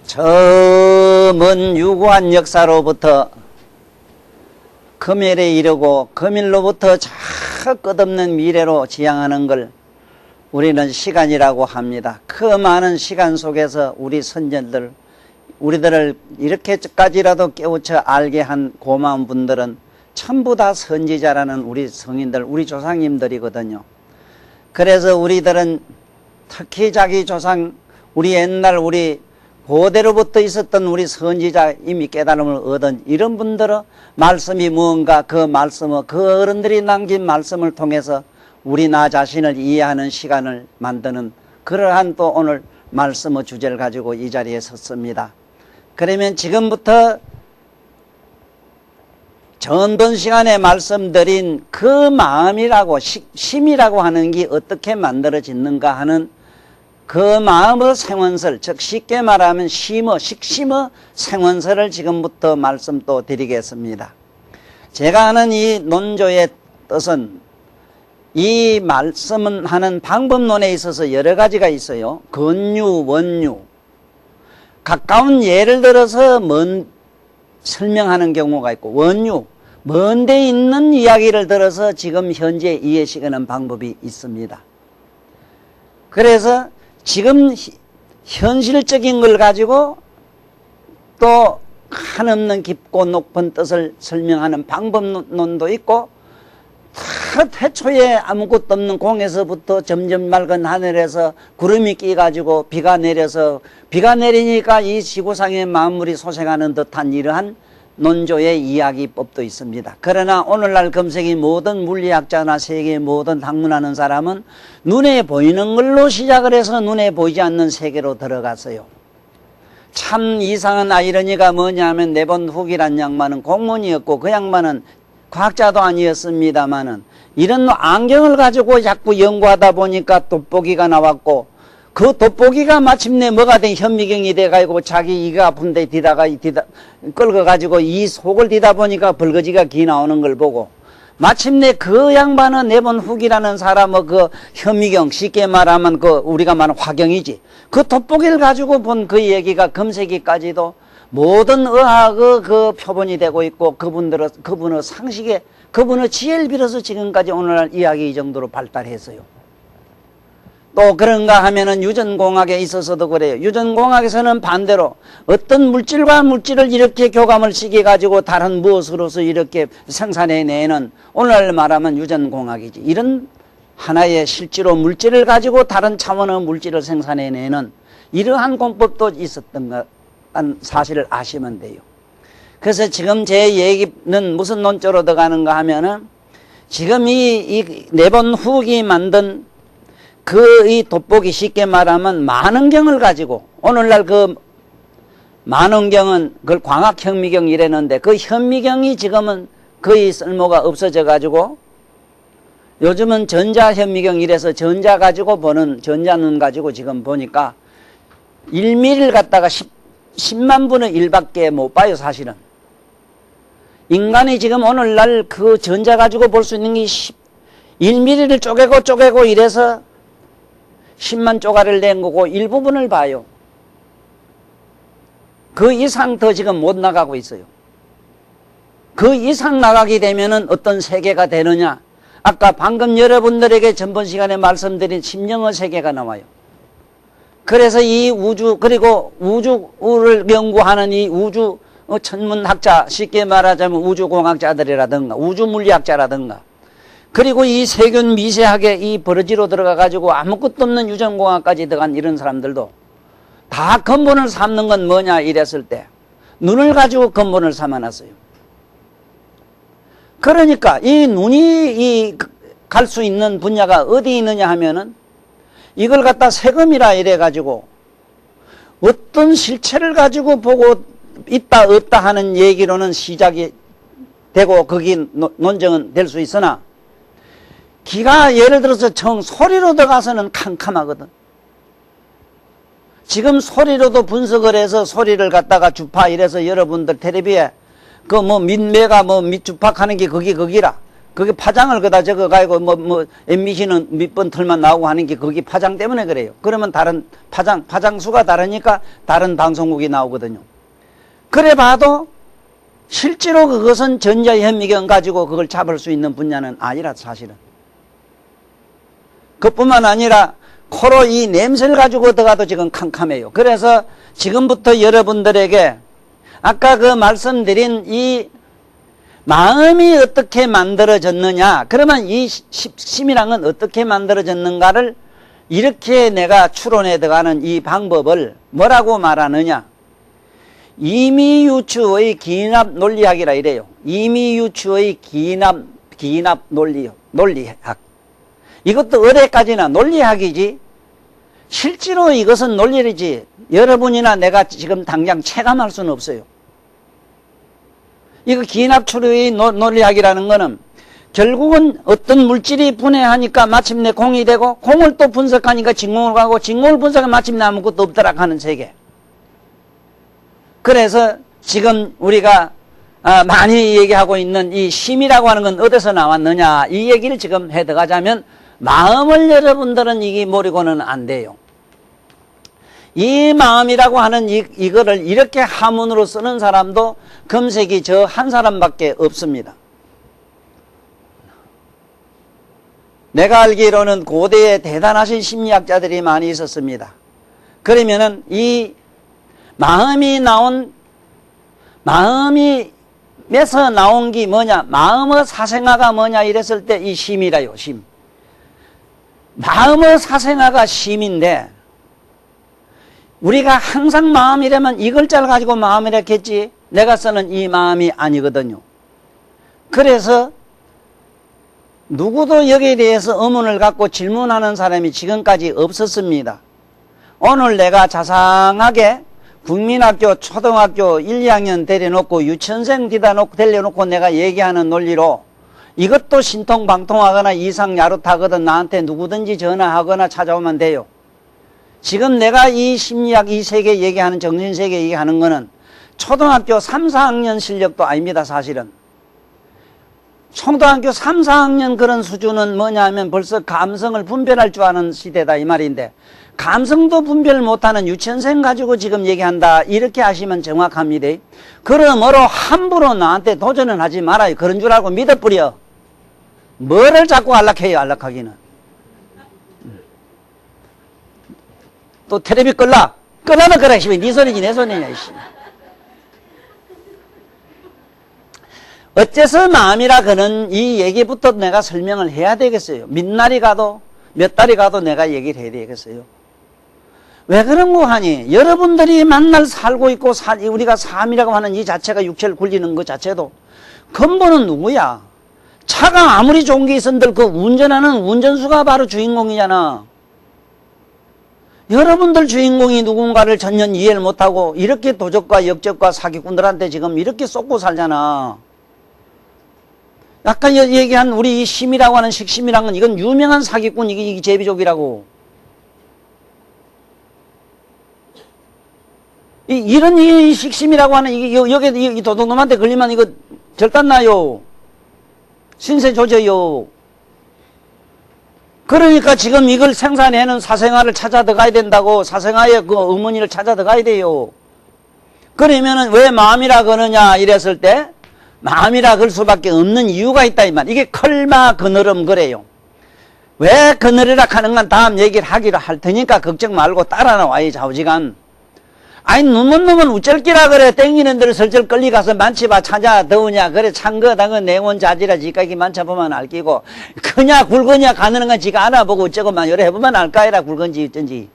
저 먼 유구한 역사로부터 금일에 이르고 금일로부터 저 끝없는 미래로 지향하는 걸 우리는 시간이라고 합니다. 그 많은 시간 속에서 우리 선전들, 우리들을 이렇게까지라도 깨우쳐 알게 한 고마운 분들은 전부 다 선지자라는 우리 성인들, 우리 조상님들이거든요. 그래서 우리들은 특히 자기 조상, 우리 옛날 우리 고대로부터 있었던 우리 선지자 이미 깨달음을 얻은 이런 분들은 말씀이 무언가 그 말씀을 그 어른들이 남긴 말씀을 통해서 우리 나 자신을 이해하는 시간을 만드는 그러한 또 오늘 말씀의 주제를 가지고 이 자리에 섰습니다. 그러면 지금부터 전번 시간에 말씀드린 그 마음이라고 심이라고 하는 게 어떻게 만들어지는가 하는 그 마음의 생원설, 즉 쉽게 말하면 식심의 생원설을 지금부터 말씀 또 드리겠습니다. 제가 하는 이 논조의 뜻은 이 말씀은 하는 방법론에 있어서 여러 가지가 있어요. 근유, 원유. 가까운 예를 들어서 설명하는 경우가 있고, 원유, 먼 데 있는 이야기를 들어서 지금 현재 이해시키는 방법이 있습니다. 그래서 지금 현실적인 걸 가지고 또 한없는 깊고 높은 뜻을 설명하는 방법론도 있고, 태초에 아무것도 없는 공에서부터 점점 맑은 하늘에서 구름이 끼가지고 비가 내려서 비가 내리니까 이 지구상의 만물이 소생하는 듯한 이러한 논조의 이야기법도 있습니다. 그러나 오늘날 금세기 모든 물리학자나 세계의 모든 학문하는 사람은 눈에 보이는 걸로 시작을 해서 눈에 보이지 않는 세계로 들어갔어요. 참 이상한 아이러니가 뭐냐면 네번 훅이란 양반은 공무원이었고 그 양반은 과학자도 아니었습니다마는 이런 안경을 가지고 자꾸 연구하다 보니까 돋보기가 나왔고 그 돋보기가 마침내 뭐가 된 현미경이 돼가지고 자기 이가 아픈데 끌어가지고 이 속을 디다 보니까 벌거지가 기 나오는 걸 보고 마침내 그 양반은 네번 훅이라는 사람의 그 현미경, 쉽게 말하면 그 우리가 말하는 화경이지, 그 돋보기를 가지고 본 그 얘기가 금세기까지도 모든 의학의 그 표본이 되고 있고 그분의 상식에 그분의 지혜를 빌어서 지금까지 오늘날 이야기 이 정도로 발달했어요. 또 그런가 하면은 유전공학에 있어서도 그래요. 유전공학에서는 반대로 어떤 물질과 물질을 이렇게 교감을 시켜가지고 다른 무엇으로서 이렇게 생산해내는, 오늘날 말하면 유전공학이지, 이런 하나의 실제로 물질을 가지고 다른 차원의 물질을 생산해내는 이러한 공법도 있었던 것 사실을 아시면 돼요. 그래서 지금 제 얘기는 무슨 논조로 들어가는가 하면은 지금 이 네번 훅이 만든 이 돋보기, 쉽게 말하면 만원경을 가지고, 오늘날 그 만원경은 그걸 광학현미경 이랬는데 그 현미경이 지금은 거의 쓸모가 없어져 가지고 요즘은 전자현미경 이래서 전자 가지고 보는, 전자눈 가지고 지금 보니까 1mm를 갖다가 10만 분의 1밖에 못 봐요. 사실은 인간이 지금 오늘날 그 전자 가지고 볼 수 있는 게 1mm를 쪼개고 이래서 10만 쪼가리를 낸 거고 일부분을 봐요. 그 이상 더 지금 못 나가고 있어요. 그 이상 나가게 되면은 어떤 세계가 되느냐, 아까 방금 여러분들에게 전번 시간에 말씀드린 심령의 세계가 나와요. 그래서 이 우주, 그리고 우주를 연구하는 이 우주 천문학자, 쉽게 말하자면 우주공학자들이라든가 우주물리학자라든가, 그리고 이 세균 미세하게 이 버러지로 들어가 가지고 아무것도 없는 유전공학까지 들어간 이런 사람들도 다 근본을 삼는 건 뭐냐 이랬을 때 눈을 가지고 근본을 삼아놨어요. 그러니까 이 눈이 갈 수 있는 분야가 어디 있느냐 하면은 이걸 갖다 세금이라 이래 가지고 어떤 실체를 가지고 보고 있다 없다 하는 얘기로는 시작이 되고 거기 논쟁은 될 수 있으나, 귀가 예를 들어서 소리로 들어가서는 캄캄하거든. 지금 소리로도 분석을 해서 소리를 갖다가 주파 이래서 여러분들 텔레비에 그 민매가 밑주파하는 게 거기라. 그게 파장을 그다 적어가지고 MBC는 몇 번 틀만 나오고 하는 게 거기 파장 때문에 그래요. 그러면 다른 파장수가 다르니까 다른 방송국이 나오거든요. 그래 봐도 실제로 그것은 전자현미경 가지고 그걸 잡을 수 있는 분야는 아니라 사실은. 그뿐만 아니라 코로 이 냄새를 가지고 들어가도 지금 캄캄해요. 그래서 지금부터 여러분들에게 아까 그 말씀드린 이 마음이 어떻게 만들어졌느냐, 그러면 이 심이랑은 어떻게 만들어졌는가를 이렇게 내가 추론해 들어가는 이 방법을 뭐라고 말하느냐, 이미유추의 기납 논리학이라 이래요. 이미유추의 기납 논리학. 이것도 어디까지나 논리학이지 실제로 이것은 논리이지 여러분이나 내가 지금 당장 체감할 수는 없어요. 이거 기납추의 논리학이라는 거는 결국은 어떤 물질이 분해하니까 마침내 공이 되고, 공을 또 분석하니까 진공을 가고, 진공을 분석하면 마침내 아무것도 없더라 하는 세계. 그래서 지금 우리가 많이 얘기하고 있는 이 심이라고 하는 건 어디서 나왔느냐, 이 얘기를 지금 해 들어가자면 마음을 여러분들은 이게 모르고는 안 돼요. 이 마음이라고 하는 이거를 이렇게 하문으로 쓰는 사람도 금세기 저 한 사람밖에 없습니다. 내가 알기로는 고대에 대단하신 심리학자들이 많이 있었습니다. 그러면은 이 마음에서 나온 게 뭐냐, 마음의 사생아가 뭐냐 이랬을 때 이 심이라요, 심. 마음의 사생아가 심인데, 우리가 항상 마음이라면 이 글자를 가지고 마음이랬겠지, 내가 쓰는 이 마음이 아니거든요. 그래서 누구도 여기에 대해서 의문을 갖고 질문하는 사람이 지금까지 없었습니다. 오늘 내가 자상하게 국민학교 초등학교 1, 2학년 데려놓고 유치원생 데려놓고 내가 얘기하는 논리로 이것도 신통방통하거나 이상야릇하거든 나한테 누구든지 전화하거나 찾아오면 돼요. 지금 내가 이 심리학 이 세계 얘기하는 정신세계 얘기하는 거는 초등학교 3, 4학년 실력도 아닙니다. 사실은 초등학교 3, 4학년 그런 수준은 뭐냐 하면 벌써 감성을 분별할 줄 아는 시대다 이 말인데, 감성도 분별 못하는 유치원생 가지고 지금 얘기한다 이렇게 하시면 정확합니다. 그러므로 함부로 나한테 도전은 하지 말아요. 그런 줄 알고 믿어버려. 뭐를 자꾸 안락해요. 안락하기는 또 텔레비 끌라 끄라면 그래. 네 손이지 내 손이냐 이씨. 어째서 마음이라 그는 이 얘기부터 내가 설명을 해야 되겠어요. 밑날이 가도 몇 달이 가도 내가 얘기를 해야 되겠어요. 왜 그런 거 하니? 여러분들이 만날 살고 있고 우리가 삶이라고 하는 이 자체가 육체를 굴리는 것 자체도 근본은 누구야? 차가 아무리 좋은 게 있은들 그 운전하는 운전수가 바로 주인공이잖아. 여러분들 주인공이 누군가를 전혀 이해를 못하고 이렇게 도적과 역적과 사기꾼들한테 지금 이렇게 쏟고 살잖아. 아까 얘기한 우리 이 심이라고 하는 식심이란 건 이건 유명한 사기꾼, 이게 제비족이라고. 이런 이 식심이라고 하는 여기 이 도둑놈한테 걸리면 이거 절단 나요. 신세 조져요. 그러니까 지금 이걸 생산해는 사생아를 찾아 들어가야 된다고, 사생아의 그 어머니를 찾아 들어가야 돼요. 그러면은 왜 마음이라 그러느냐 이랬을 때, 마음이라 그럴 수밖에 없는 이유가 있다 이 말. 이게 컬마 그늘음 그래요. 왜 그늘이라 하는 건 다음 얘기를 하기로 할 테니까 걱정 말고 따라 나와요. 좌우지간. 아니 놈은 우쩔기라 그래. 땡기는 대로 설절 끌리 가서 만치봐 찾아 더우냐 그래. 찬거 당은 내원자지라 지까기 만쳐보면 알기고, 그냐 굵으냐 가는 건 지가 알아보고 어쩌고만 여러 해보면 알까이라 굵은지 어쩐지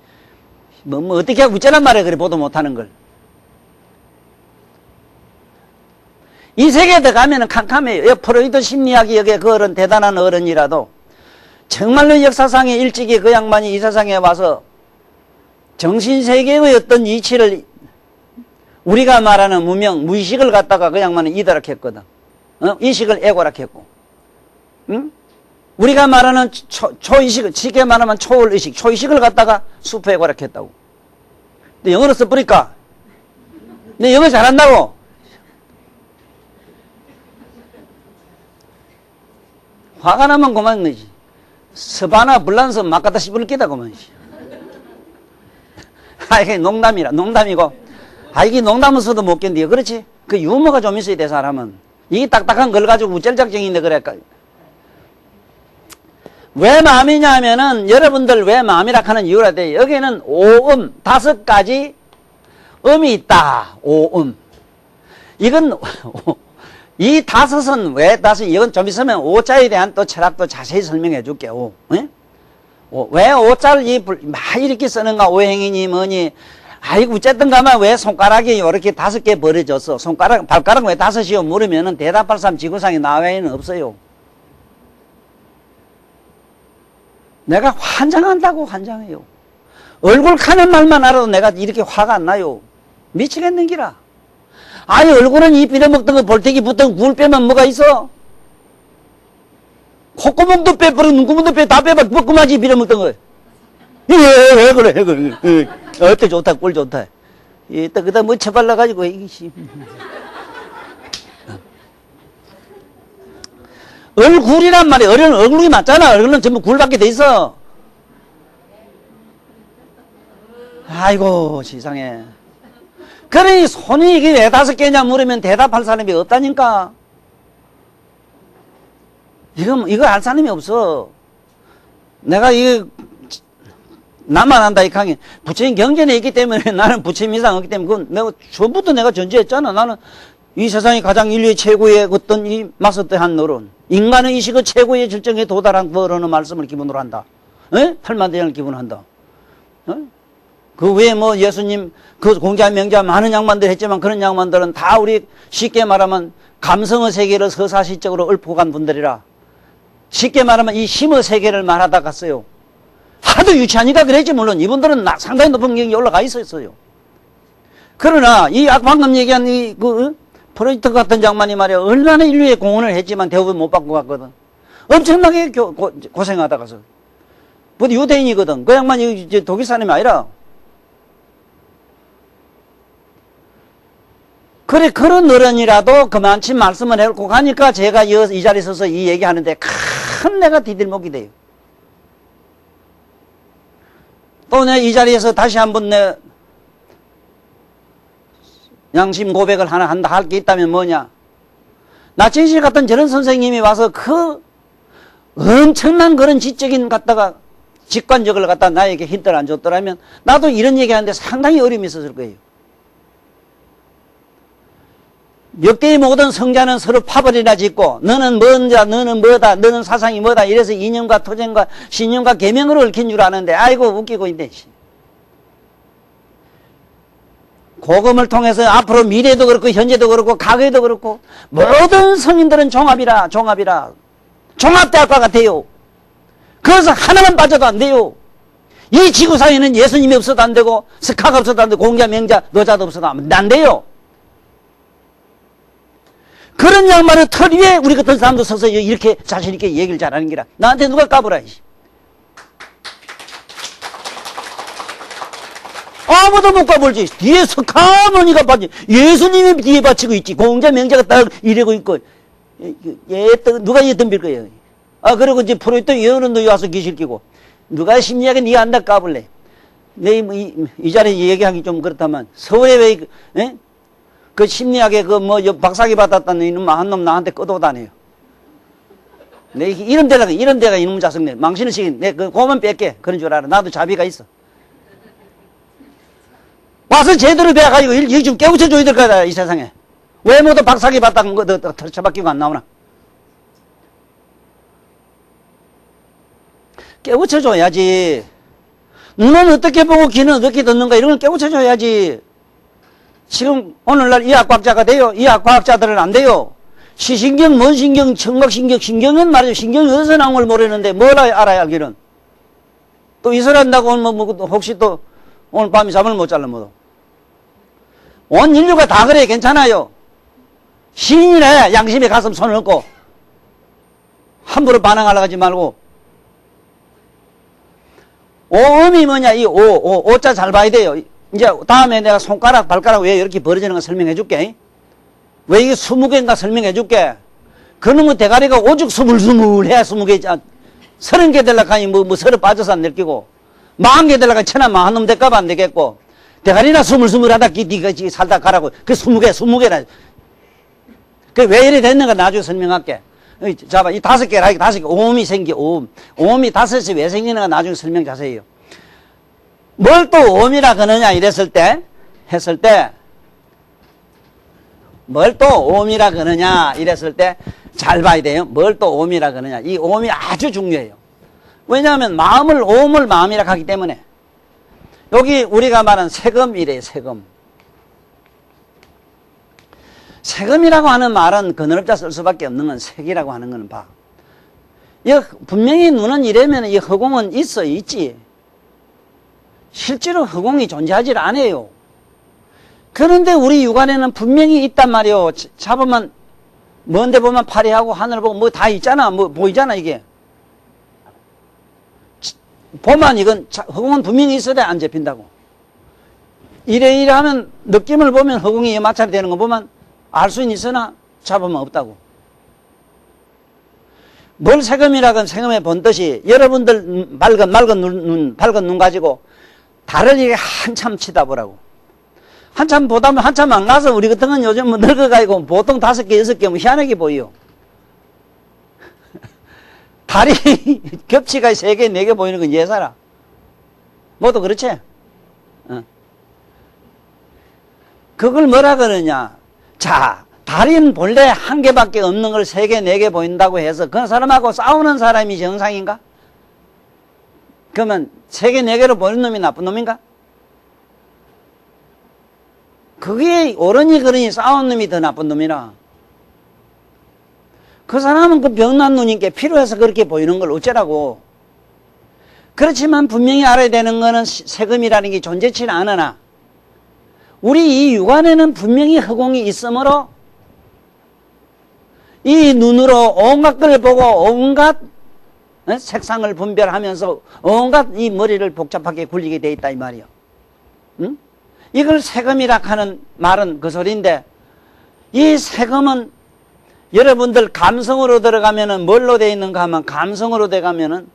뭐 어떻게 하고 우쩌란 말이야. 그래 보도 못하는 걸. 이 세계에 들어가면 캄캄해요. 프로이드 심리학이 여기에 그 어른 대단한 어른이라도 정말로 역사상에 일찍이 그 양반이 이 세상에 와서 정신세계의 어떤 이치를 우리가 말하는 무의식을 갖다가 그 양반은 이더락했거든. 이식을 애고락했고, 응? 우리가 말하는 초의식, 쉽게 말하면 초월의식, 초의식을 갖다가 수포애고락했다고. 근데 영어로 써버릴까? 내 영어 잘한다고. 화가 나면 그만, 서바나 불란서 막 갖다 씹을 끼다, 그만. 아, 이게 농담이고. 아, 이게 농담으로서도 못 견디요. 그렇지? 그 유머가 좀 있어야 돼, 사람은. 이 딱딱한 걸 가지고 우쩔작정인데, 그래. 왜 마음이냐 하면은, 여러분들 왜 마음이라 하는 이유라 돼. 여기는 오음, 5가지 음이 있다. 오음. 이건, 이 5은 왜 5? 이건 좀 있으면 오자에 대한 또 철학도 자세히 설명해 줄게, 오. 예? 왜 오자를 막 이렇게 쓰는가, 오행이니 뭐니. 아이고, 어쨌든 가만 왜 손가락이 이렇게 5개 벌어졌어? 발가락 왜 5이요? 물으면은 대답할 사람 지구상에 나와에는 없어요. 내가 환장한다고 환장해요. 얼굴 가는 말만 알아도 내가 이렇게 화가 안 나요. 미치겠는기라. 아니, 얼굴은 이 빌어먹던 거 볼때기 붙던 굴 빼면 뭐가 있어? 콧구멍도 빼버려, 눈구멍도 빼, 다 빼버려, 뻐끔하지, 빌어먹던 거. 왜 그래. 어때 좋다, 꿀 좋다. 또 그다 뭐 쳐발라가지고, 이게 얼굴이란 말이야. 얼굴이 맞잖아. 얼굴은 전부 굴밖에 돼 있어. 아이고, 세상에. 그러니 손이 이게 왜 5개냐 물으면 대답할 사람이 없다니까. 이거 할 사람이 없어. 내가 나만 한다, 이 강의. 부처님 경전에 있기 때문에 나는 부처님 이상 없기 때문에 그건 내가 처음부터 내가 전제했잖아. 나는 이 세상이 가장 인류의 최고의 어떤 이 마스터한 노론. 인간의 의식의 최고의 절정에 도달한 거라는 말씀을 기본으로 한다. 에? 팔만대장을 기본으로 한다. 그 외에 뭐 예수님, 그 공자, 명자 많은 양반들 했지만 그런 양반들은 다 우리 쉽게 말하면 감성의 세계를 서사시적으로 읊고 간 분들이라. 쉽게 말하면 이 심의 세계를 말하다 갔어요. 하도 유치하니까 그랬지, 물론. 이분들은 상당히 높은 경지에 올라가 있었어요. 그러나, 방금 얘기한 프로젝트 같은 장만이 말이야, 얼마나 인류에 공헌을 했지만 대우를 못 받고 갔거든. 엄청나게 고생하다 가서. 뭐 유대인이거든. 그 양반이 독일 사람이 아니라. 그래, 그런 어른이라도 그만치 말씀을 해놓고 가니까 제가 이 자리에 서서 이 얘기하는데 큰 내가 디딜목이 돼요. 또 내 이 자리에서 다시 한번 내 양심 고백을 하나 한다 할 게 있다면 뭐냐. 나치실 같은 저런 선생님이 와서 그 엄청난 그런 지적인 직관적을 갖다 나에게 힌트를 안 줬더라면 나도 이런 얘기 하는데 상당히 어려움이 있었을 거예요. 몇 개의 모든 성자는 서로 파벌이나 짓고 너는 뭔자, 너는 뭐다, 너는 사상이 뭐다 이래서 이념과 토쟁과 신념과 계명으로 얽힌 줄 아는데 아이고 웃기고 있네. 고금을 통해서 앞으로 미래도 그렇고 현재도 그렇고 과거에도 그렇고 모든 성인들은 종합이라. 종합대학과 같아요. 그래서 하나만 빠져도 안 돼요. 이 지구상에는 예수님이 없어도 안 되고 스카가 없어도 안 되고 공자, 명자, 노자도 없어도 안 돼요. 그런 양반의 털 위에 우리 같은 사람도 서서 이렇게 자신있게 얘기를 잘하는 기라. 나한테 누가 까불어. 아무도 못 까불지. 뒤에서 가만히가 빠지. 예수님이 뒤에 받치고 있지. 공자, 명자가 딱 이러고 있고. 누가 얘 덤빌 거예요. 그리고 이제 프로이트 예언도 와서 기실 끼고. 누가 심리학에 니가 안다 까불래. 이 자리에 얘기하기 좀 그렇다만. 서울에 왜, 그 심리학에 박사기 받았다는 이놈 한 놈 나한테 꺼도다네요. 내 이런 데가 이놈 자석네. 망신을 시킨. 그거만 뺄게. 그런 줄 알아. 나도 자비가 있어. 와서 제대로 배워가지고 일 좀 깨우쳐줘야 될 거다, 이 세상에. 왜 모두 박사기 받다는 거 털쳐박히고 안 나오나? 깨우쳐줘야지. 눈은 어떻게 보고 귀는 어떻게 듣는가 이런 걸 깨우쳐줘야지. 지금 오늘날 의학과학자가 돼요. 의학과학자들은 안 돼요. 시신경, 뭔신경, 청각신경, 신경은 말이죠. 신경이 어디서 나온 걸 모르는데 뭘 알아야 알기는. 또 이슬 한다고 혹시 또 오늘 밤에 잠을 못 잘라 뭐도. 온 인류가 다 그래. 괜찮아요. 신인이래. 양심에 가슴 손을 얹고 함부로 반항하려고 하지 말고. 오음이 뭐냐. 이 오자 잘 봐야 돼요. 이제 다음에 내가 손가락, 발가락 왜 이렇게 벌어지는 거 설명해 줄게. 왜 이게 20개인가 설명해 줄게. 그놈의 대가리가 오죽 스물스물해. 20개, 30개 될라카니 뭐 서로 빠져서 안 느끼고, 40개 될라카 천하 망한 놈 될까봐 안 되겠고, 대가리나 스물스물하다 니가 살다 가라고. 그 20개나. 그 왜 이래 됐는가 나중에 설명할게. 잡아, 이 5개라, 이 5개. 오음이 생기, 오음. 오음이 5이 왜 생기는가 나중에 설명 자세히 해요. 뭘 또 오음이라 그러냐 이랬을 때, 뭘 또 오음이라 그러냐 이랬을 때, 잘 봐야 돼요. 뭘 또 오음이라 그러냐. 이 오음이 아주 중요해요. 왜냐하면 오음을 마음이라 하기 때문에. 여기 우리가 말한 세금이래요, 세금. 세금이라고 하는 말은 그늘업자 쓸 수밖에 없는 건 색이라고 하는 거는 봐. 분명히 눈은 이래면 이 허공은 있지. 실제로 허공이 존재하지 않아요. 그런데 우리 육안에는 분명히 있단 말이요. 잡으면, 먼데 보면 파리하고 하늘 보고 뭐 다 있잖아. 뭐 보이잖아, 이게. 보면 이건, 허공은 분명히 있어야 돼, 안 잡힌다고. 이래 하면, 느낌을 보면 허공이 마찰이 되는 거 보면 알 수는 있으나 잡으면 없다고. 뭘 세금이라건 세금에 본듯이 여러분들 밝은 눈 가지고 달을 이렇게 한참 치다보라고. 한참 보다면 한참 안 가서 우리 같은 건 요즘 뭐 늙어가지고 보통 5개, 6개 뭐 희한하게 보여. 달이 겹치가 3개, 4개 보이는 건 예사라. 모두 그렇지? 그걸 뭐라 그러냐. 자, 달인 본래 1개밖에 없는 걸 3개, 4개 보인다고 해서 그 사람하고 싸우는 사람이 정상인가? 그러면 3개, 4개로 보이는 놈이 나쁜 놈인가? 그게 옳으니 그러니 싸우는 놈이 더 나쁜 놈이라. 그 사람은 그 병난 눈이니까 필요해서 그렇게 보이는 걸 어쩌라고. 그렇지만 분명히 알아야 되는 거는 세금이라는 게 존재치는 않으나 우리 이 육안에는 분명히 허공이 있으므로 이 눈으로 온갖 걸 보고 온갖 색상을 분별하면서 온갖 이 머리를 복잡하게 굴리게 돼 있다 이 말이요. 응? 이걸 세금이라 하는 말은 그 소리인데 이 세금은 여러분들 감성으로 들어가면은 뭘로 돼 있는가 하면 감성으로 들어가면은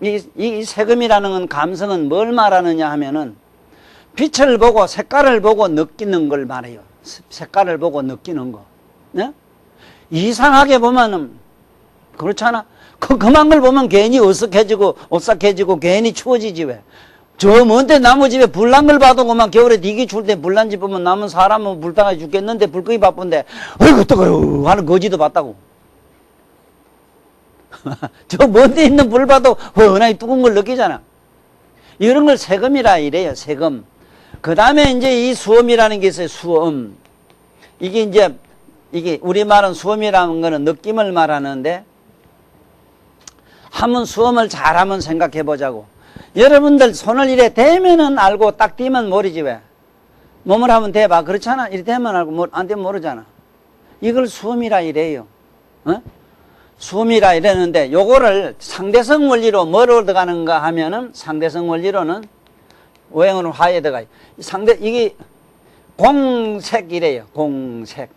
이 세금이라는 건 감성은 뭘 말하느냐 하면은 빛을 보고 색깔을 보고 느끼는 걸 말해요. 색깔을 보고 느끼는 거. 네? 이상하게 보면은 그렇잖아. 그만 걸 보면 괜히 어색해지고 오싹해지고 괜히 추워지지 왜. 저 먼데 나무 집에 불난 걸 봐도 그만 겨울에 니기 추울 때 불난 집 보면 남은 사람은 불타가 죽겠는데 불 끄기 바쁜데 어이구 뜨거워 하는 거지도 봤다고. 저 먼데 있는 불 봐도 허나이 뜨거운 걸 느끼잖아. 이런 걸 세금이라 이래요. 세금. 그 다음에 이제 이 수음이라는 게 있어요. 수음. 이게 우리말은 수음이라는 거는 느낌을 말하는데 한번 수음을 잘 한번 생각해 보자고. 여러분들 손을 이래 대면은 알고 딱 띄면 모르지 왜. 몸을 한번 대봐. 그렇잖아. 이래 대면 알고 안 되면 모르잖아. 이걸 수음이라 이래요. 수음이라 이랬는데 요거를 상대성 원리로 뭐로 들어가는가 하면은 상대성 원리로는 오행은 화에 들어가요. 이게 공색이래요. 공색.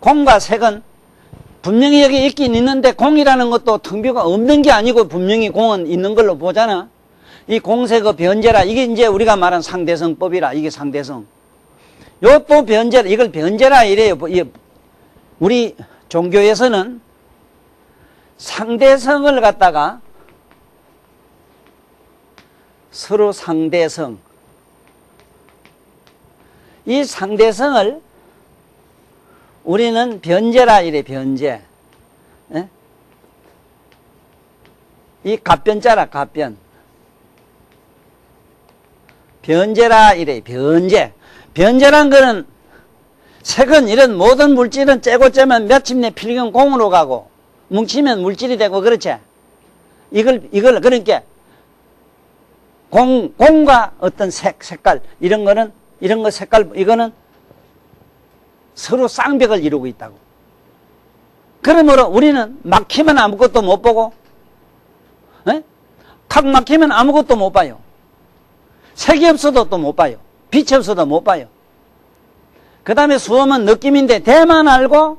공과 색은 분명히 여기 있긴 있는데 공이라는 것도 텅비가 없는 게 아니고 분명히 공은 있는 걸로 보잖아. 이 공색의 변제라. 이게 이제 우리가 말한 상대성법이라. 이게 상대성. 요 또 변제라. 이걸 변제라 이래요. 우리 종교에서는 상대성을 갖다가 서로 상대성. 이 상대성을 우리는 변제라 이래, 변제. 예? 이 갑변자라, 갑변. 변제라 이래, 변제. 변제란 거는 색은 이런 모든 물질은 째고 째면 며칠 내 필경 공으로 가고 뭉치면 물질이 되고 그렇지. 이걸 그러니까 공과 어떤 색깔 이런 거 색깔 이거는 서로 쌍벽을 이루고 있다고. 그러므로 우리는 막히면 아무것도 못 보고, 탁 막히면 아무것도 못 봐요. 색이 없어도 또 못 봐요. 빛이 없어도 못 봐요. 그 다음에 수음은 느낌인데 대만 알고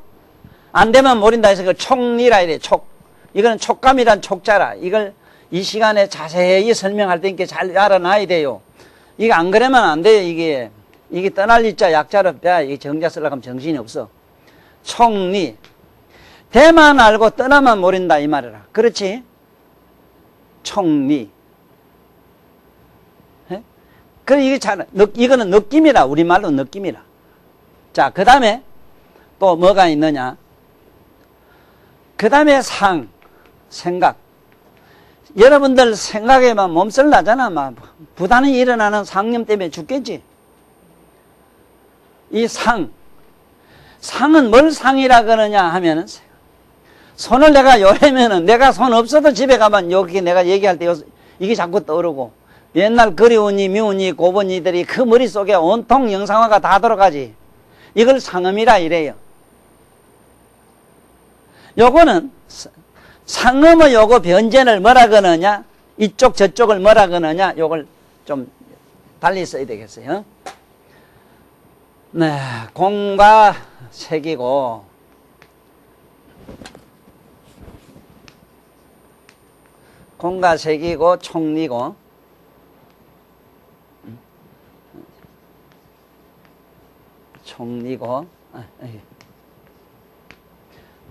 안 되면 모른다 해서 그 촉리라 이래, 촉. 이거는 촉감이란 촉자라. 이걸 이 시간에 자세히 설명할 테니까 잘 알아놔야 돼요. 이게 안 그러면 안 돼요, 이게. 이게 떠날 일자 약자로 빼야 이게 정자 쓰려고 하면 정신이 없어. 촉리. 대만 알고 떠나만 모른다, 이 말이라. 그렇지? 촉리. 그래, 이게 이거는 느낌이라. 우리말로 느낌이라. 자, 그 다음에 또 뭐가 있느냐. 그 다음에 생각. 여러분들 생각에만 몸살 나잖아. 막 부단히 일어나는 상념 때문에 죽겠지. 이 상은 뭘 상이라 그러냐 하면은, 손을 내가 요래면은 내가 손 없어도 집에 가면 여기 내가 얘기할 때 이게 자꾸 떠오르고, 옛날 그리우니 미우니 고번이들이 그 머릿속에 온통 영상화가 다 돌아가지. 이걸 상음이라 이래요. 요거는 상음의 요거 변전을 뭐라 그러냐, 이쪽 저쪽을 뭐라 그러냐, 요걸 좀 달리 써야 되겠어요. 네, 공과 색이고, 공과 색이고 촉리고, 촉리고,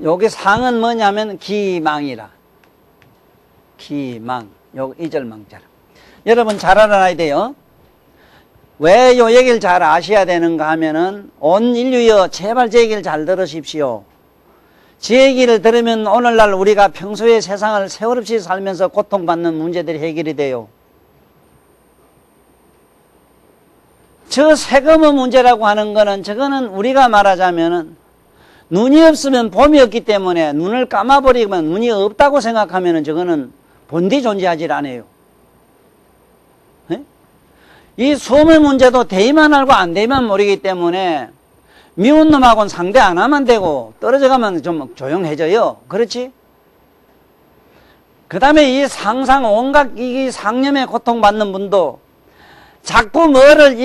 여기 상은 뭐냐면 기망이라. 기망. 요 이절망자라. 여러분 잘 알아놔야 돼요. 왜 요 얘기를 잘 아셔야 되는가 하면은, 온 인류여 제발 제 얘기를 잘 들으십시오. 제 얘기를 들으면 오늘날 우리가 평소에 세상을 세월없이 살면서 고통받는 문제들이 해결이 돼요. 저 세금의 문제라고 하는 거는, 저거는 우리가 말하자면은 눈이 없으면 봄이 없기 때문에 눈을 감아버리면 눈이 없다고 생각하면은 저거는 본디 존재하지 않아요. 네? 이 수험의 문제도 되기만 알고 안 되면 모르기 때문에 미운 놈하고는 상대 안 하면 되고 떨어져 가면 좀 조용해져요. 그렇지? 그 다음에 이 상상 온갖 이 상념에 고통받는 분도 자꾸 뭐를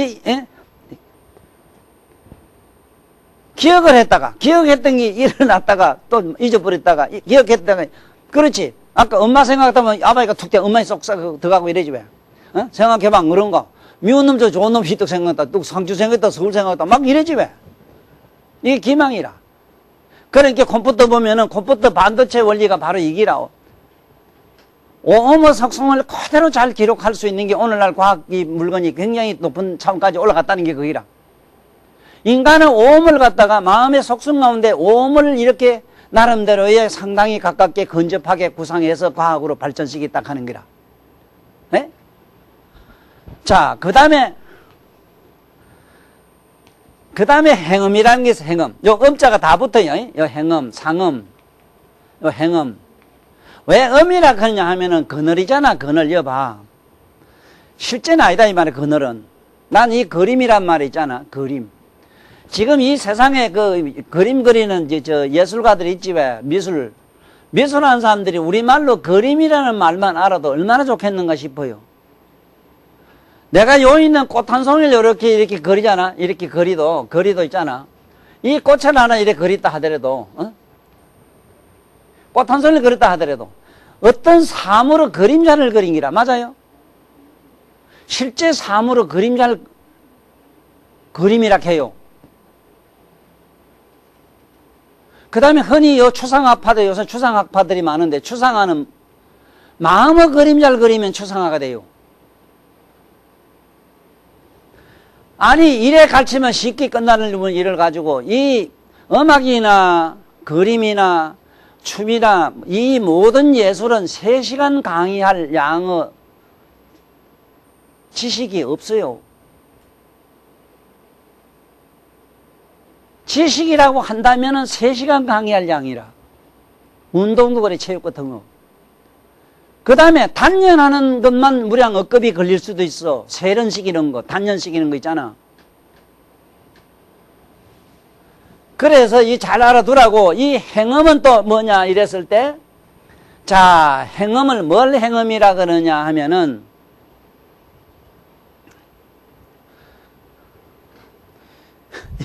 기억을 했다가, 기억했던 게 일어났다가 또 잊어버렸다가 기억했다가, 그렇지? 아까 엄마 생각하면 아버지가 툭 떼어 엄마의 쏙 들어가고 이러지 왜? 어? 생각해봐, 그런 거. 미운 놈 저 좋은 놈 희떡 생각했다, 또 상주 생각했다, 서울 생각했다, 막 이러지 왜? 이게 기망이라. 그러니까 컴퓨터 보면은 컴퓨터 반도체 원리가 바로 이기라. 오음의 속성을 그대로 잘 기록할 수 있는 게 오늘날 과학이 물건이 굉장히 높은 차원까지 올라갔다는 게 그기라. 인간은 오음을 갖다가 마음의 속성 가운데 오음을 이렇게 나름대로의 상당히 가깝게 근접하게 구상해서 과학으로 발전시키 딱 하는 거라. 네? 자, 그 다음에 행음이라는 게 있어, 행음. 요 음자가 다 붙어요. 요 행음, 상음, 요 행음. 왜 음이라 그러냐 하면은 그늘이잖아, 그늘. 여봐. 실제는 아니다, 이 말이야, 그늘은. 난 이 그림이란 말이 있잖아, 그림. 지금 이 세상에 그 그림 그리는 저 예술가들이 있지 왜? 미술하는 사람들이 우리말로 그림이라는 말만 알아도 얼마나 좋겠는가 싶어요. 내가 요 있는 꽃 한 송이를 이렇게 그리잖아. 이렇게 거리도 있잖아. 이 꽃을 하나 이렇게 그렸다 하더라도, 꽃 한 송이를 그렸다 하더라도, 어떤 사물의 그림자를 그린 기라. 맞아요? 실제 사물의 그림자를 그림이라 해요. 그 다음에 흔히 추상학파들, 요새 추상학파들이 많은데, 추상화는 마음의 그림자를 그리면 추상화가 돼요. 아니, 일에 가르치면 쉽게 끝나는 일을 가지고, 이 음악이나 그림이나 춤이나 이 모든 예술은 3시간 강의할 양의 지식이 없어요. 지식이라고 한다면은 3시간 강의할 양이라. 운동도 그래, 체육 같은 거. 그 다음에 단련하는 것만 무량 억겁이 걸릴 수도 있어. 세련식 이런 거, 단련식 이런 거 있잖아. 그래서 이 잘 알아두라고. 이 행음은 또 뭐냐 이랬을 때, 자, 행음을 뭘 행음이라 그러냐 하면은,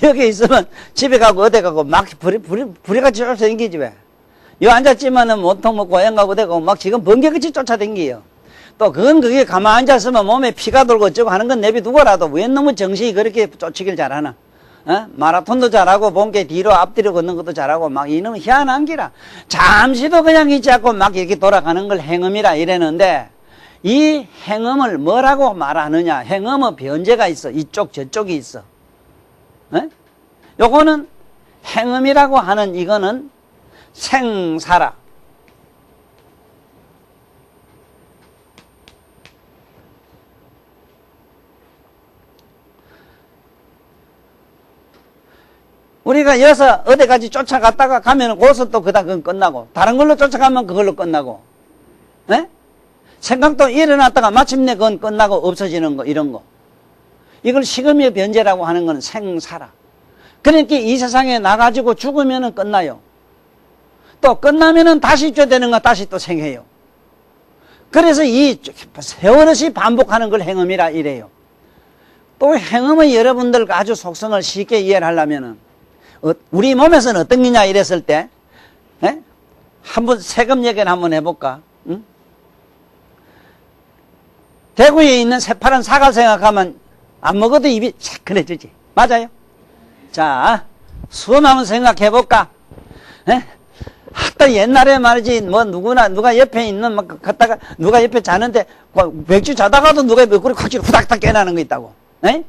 여기 있으면 집에 가고 어디 가고 막 불이같이 쫓아다니지 왜? 여 앉았지만은 온통 뭐 고향 가고 어디 가고 막 지금 번개같이 쫓아다니요. 또 그건 그게 가만 앉았으면 몸에 피가 돌고 어쩌고 하는 건 내비두고라도 왜 너무 정신이 그렇게 쫓기길 잘하나? 어? 마라톤도 잘하고 본게 뒤로 앞뒤로 걷는 것도 잘하고 막 이놈은 희한한 기라. 잠시도 그냥 있지 않고 막 이렇게 돌아가는 걸 행음이라 이랬는데 이 행음을 뭐라고 말하느냐? 행음의 변제가 있어. 이쪽 저쪽이 있어. 어? 요거는 행음이라고 하는 이거는 생사라. 우리가 여기서 어디까지 쫓아갔다가 가면 거기서 또 그건 끝나고 다른 걸로 쫓아가면 그걸로 끝나고 네? 생각도 일어났다가 마침내 그건 끝나고 없어지는 거 이런 거 이걸 식음의 변제라고 하는 건 생사라. 그러니까 이 세상에 나가지고 죽으면 끝나요. 또 끝나면 다시 쪄야 되는 거 다시 또 생해요. 그래서 이 세월없이 반복하는 걸 행음이라 이래요. 또 행음의 여러분들 아주 속성을 쉽게 이해를 하려면은 우리 몸에서는 어떤 거냐 이랬을 때 에? 한번 세금 얘기를 한번 해볼까? 응? 대구에 있는 새파란 사과 생각하면 안 먹어도 입이 새끈해지지. 맞아요? 자, 수험 한번 생각해볼까? 에? 하다 옛날에 말이지 뭐 누가 옆에 있는 막 갔다가 누가 옆에 자는데 맥주 자다가도 누가 옆구리 콱 후닥닥 깨나는 거 있다고. 에?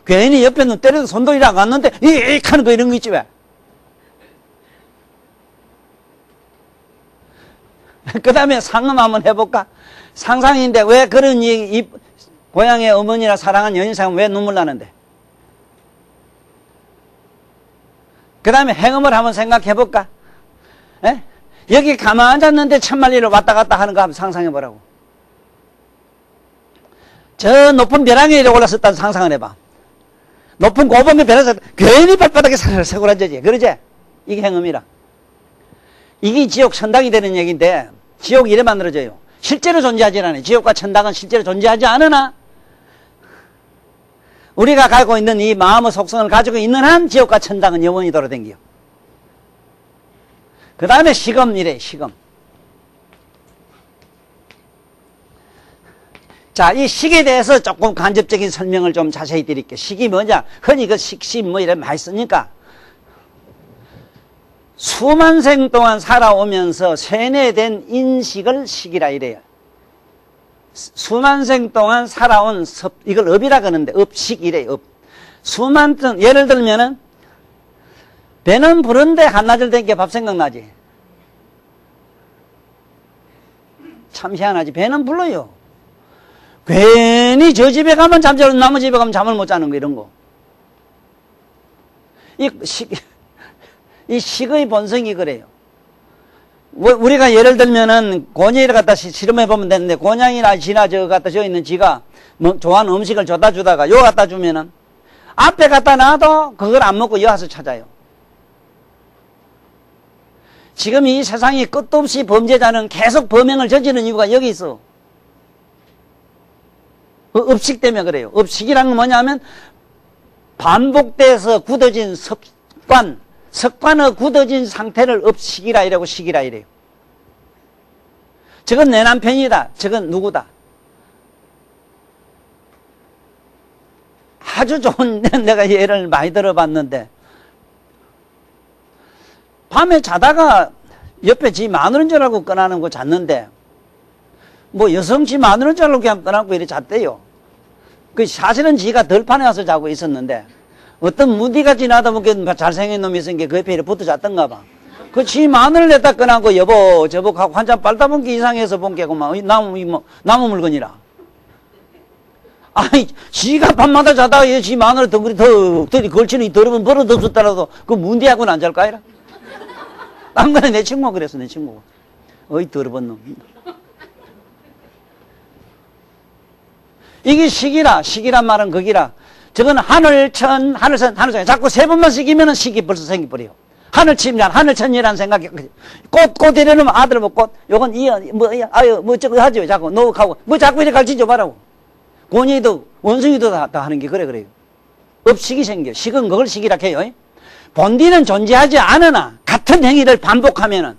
괜히 옆에 눈 때려도 손도 일 안 갔는데 이익 하는 거 이런 거 있지 왜? 그 다음에 상음 한번 해볼까? 상상인데 왜 그런 이 고향의 어머니라 사랑한 연인상 왜 눈물 나는데? 그 다음에 행음을 한번 생각해볼까? 에? 여기 가만 앉았는데 천만리를 왔다 갔다 하는 거 한번 상상해보라고. 저 높은 벼랑 위에 올랐었다는 상상을 해봐. 높은 고범에 벼랑에서 괜히 발바닥에 서고 앉아지. 그러지? 이게 행음이라. 이게 지옥 천당이 되는 얘기인데 지옥이 이래 만들어져요. 실제로 존재하지 않아요. 지옥과 천당은 실제로 존재하지 않으나 우리가 갖고 있는 이 마음의 속성을 가지고 있는 한 지옥과 천당은 영원히 돌아다녀요. 그 다음에 식음이래. 식음. 자, 이 식에 대해서 조금 간접적인 설명을 좀 자세히 드릴게요. 식이 뭐냐? 흔히 그 식심 뭐 이런 많이 쓰니까 수만 생 동안 살아오면서 세뇌된 인식을 식이라 이래요. 수만 생 동안 살아온 이걸 업이라 그러는데 업식 이래요. 업. 수만 ton 예를 들면은 배는 부른데 한나절 된 게 밥 생각나지. 참 희한하지. 배는 불러요. 괜히 저 집에 가면 잠자고 남의 집에 가면 잠을 못 자는 거 이런 거. 이 식의 본성이 그래요. 우리가 예를 들면은 곤양이를 갖다 실험해 보면 되는데 곤양이나 쥐나 저 갖다 저 있는 쥐가 뭐 좋아하는 음식을 줘다 주다가 요 갖다 주면은 앞에 갖다 놔도 그걸 안 먹고 여 와서 찾아요. 지금 이 세상이 끝도 없이 범죄자는 계속 범행을 저지르는 이유가 여기 있어. 업식 때문에 그래요. 업식이란 건 뭐냐면 반복돼서 굳어진 습관의 굳어진 상태를 업식이라 이래고 식이라 이래요. 저건 내 남편이다. 저건 누구다. 아주 좋은 내가 예를 많이 들어봤는데 밤에 자다가 옆에 지 마누라인 줄 알고 꺼나는 거 잤는데 뭐 여성 지 마누라인 줄 알고 그냥 꺼나고 이렇게 잤대요. 그 사실은 지가 덜판에 와서 자고 있었는데 어떤 무디가 지나다 보니까 잘생긴 놈이 있으니까 그 옆에 이렇게 붙어 잤던가 봐. 그 지 마누라를 냈다 꺼나고 여보 저보 하고 한참 빨다 본 게 이상해서 본 게고 막 나무 물건이라. 아니 지가 밤마다 자다가 지 마누라 덩그리 더 걸치는 이 더러운 버릇 없었더라도 그 문디하고는 안 잘 까이라. 딴 거는 내 친구가 그랬어. 내 친구가. 어이 더러운 놈. 이게 식이란 말은 거기라. 저건 하늘천 자꾸 세 번만 식이면은 식이 벌써 생겨버려요. 하늘천이란 하늘천이라는 생각이 꽃 이래놓으면 아들 뭐 꽃 요건 뭐 저거 하죠. 자꾸 노하고 뭐 자꾸 이렇게 가르치죠 말라고. 곤이도 원숭이도 다 하는 게 그래요. 업식이 생겨. 식은 그걸 식이라 해요. 본디는 존재하지 않으나 같은 행위를 반복하면은,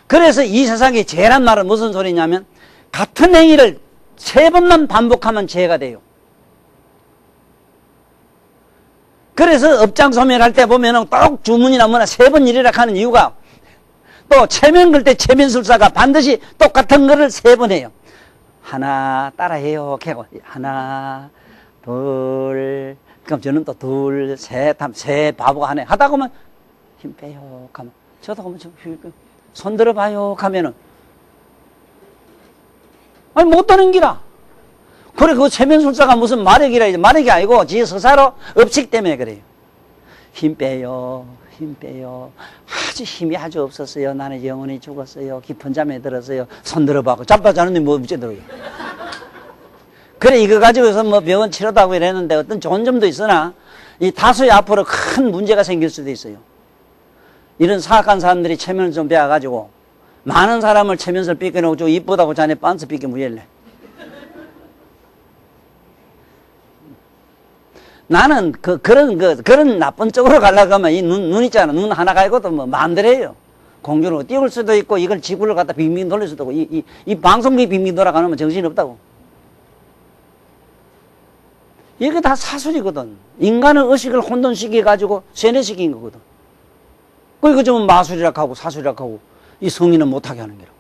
그래서 이 세상에 죄란 말은 무슨 소리냐면 같은 행위를 3번만 반복하면 죄가 돼요. 그래서 업장소멸할 때 보면은 똑 주문이나 뭐나 3번 이래라 하는 이유가, 또 체면 걸 때 체면술사가 반드시 똑같은 거를 3번 해요. 하나 따라해요. 하고 하나 둘, 그럼 저는 또 둘, 셋, 세 바보가 하네. 하다 보면 힘 빼요. 가면 저도 하면 손 들어봐요. 가면은 아니 못 떠는 기라. 그래 그 체면술사가 무슨 마력이라 이제 마력이 아니고 지 스스로 업식 때문에 그래요. 힘 빼요. 힘 빼요. 아주 힘이 아주 없었어요. 나는 영혼이 죽었어요. 깊은 잠에 들었어요. 손 들어봐고 자빠자는데 뭐 어째 들어요. 그래 이거 가지고서 뭐 병원 치료도 하고 이랬는데 어떤 좋은 점도 있으나 이 다수의 앞으로 큰 문제가 생길 수도 있어요. 이런 사악한 사람들이 체면을 좀 배워가지고 많은 사람을 체면을 삐껴놓고 이쁘다고 자네 빤스 삐껴 무일래. 나는 그런 나쁜 쪽으로 가려고 하면 이 눈 있잖아. 눈 하나 가지고도 뭐 마음대로 해요. 공중으로 띄울 수도 있고 이걸 지구를 갖다 빙빙 돌릴 수도 있고 이 방송국이 빙빙 돌아가면 정신이 없다고. 이게 다 사술이거든. 인간의 의식을 혼돈시켜가지고 세뇌시킨 거거든. 이거 좀 마술이라 하고 사술이라 하고 이 성인은 못하게 하는 거라고.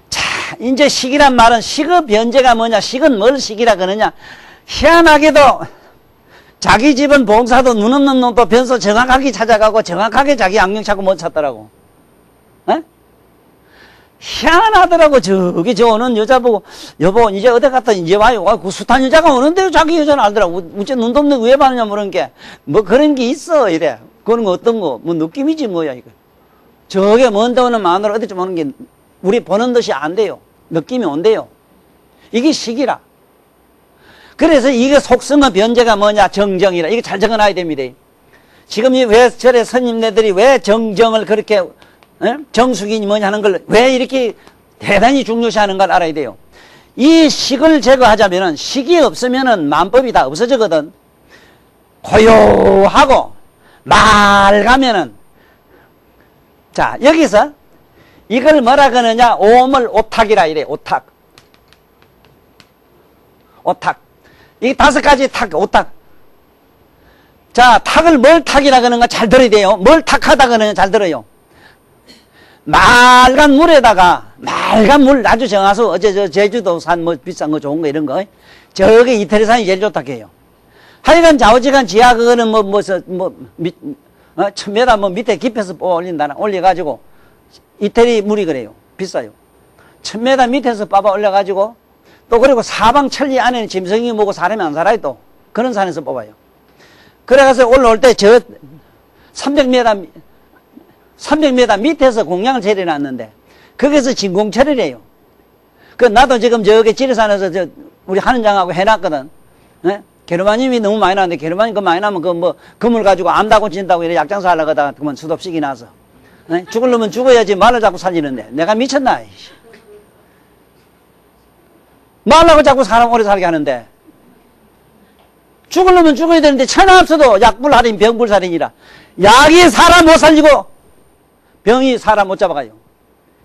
자, 이제 식이란 말은 식의 변제가 뭐냐? 식은 뭘 식이라 그러냐? 희한하게도 자기 집은 봉사도 눈 없는 놈도 변소 정확하게 찾아가고 정확하게 자기 악령 찾고 못 찾더라고. 에? 희한하더라고. 저기 저 오는 여자 보고 여보 이제 어디 갔다 이제 와요. 그 숱한 여자가 오는데 자기 여자는 알더라고. 어째 눈도 없는 왜 봤느냐 모르는 게 뭐 그런 게 있어 이래. 그런 거 어떤 거 뭐 느낌이지 뭐야 이거. 저게 먼데 오는 마누라 어디 좀 오는 게 우리 보는 듯이 안 돼요. 느낌이 온대요. 이게 식이라. 그래서 이게 속성의 변제가 뭐냐? 정정이라. 이거 잘 적어놔야 됩니다. 지금 이 왜 절에 스님네들이 왜 정정을 그렇게 정수기니 뭐냐 하는 걸 왜 이렇게 대단히 중요시하는 걸 알아야 돼요. 이 식을 제거하자면은 식이 없으면은 만법이 다 없어지거든. 고요하고 맑으면은 자 여기서 이걸 뭐라 그러느냐? 오물 오탁이라 이래. 오탁. 오탁. 이 5가지 탁, 오탁. 자, 탁을 뭘 탁이라 그러는가 잘 들어야 돼요. 뭘 탁하다 그러느냐 잘 들어요. 맑은 물에다가 맑은 물 아주 정하수 어제 저 제주도산 뭐 비싼 거 좋은 거 이런 거 저게 이태리산이 제일 좋다 해요. 하여간 좌우지간 지하 그거는 뭐 1000m 뭐 밑에 깊이서 뽑아 올린다나 올려가지고 이태리 물이 그래요. 비싸요. 1000m 밑에서 뽑아 올려가지고 또 그리고 사방 천리 안에는 짐승이 뭐고 사람이 안 살아요 또. 그런 산에서 뽑아요. 그래가서 올라올 때 저 300m 밑에서 공양을 처리해놨는데 거기서 진공 처리를 해요. 그 나도 지금 저기 지리산에서 저 우리 하는장하고 해놨거든. 네? 게르마늄이 너무 많이 나는데 게르마늄 그 많이 나면 그 뭐 금을 가지고 암다고 진다고 이래 약장사 하려고 하다가 그만 수도식이 나서 네? 죽으려면 죽어야지 말을 자꾸 살리는데 내가 미쳤나. 말라고 자꾸 사람 오래 살게 하는데 죽으려면 죽어야 되는데 천하 없어도 약불살인 병불살인이라 약이 사람 못 살리고 병이 사람 못 잡아가요.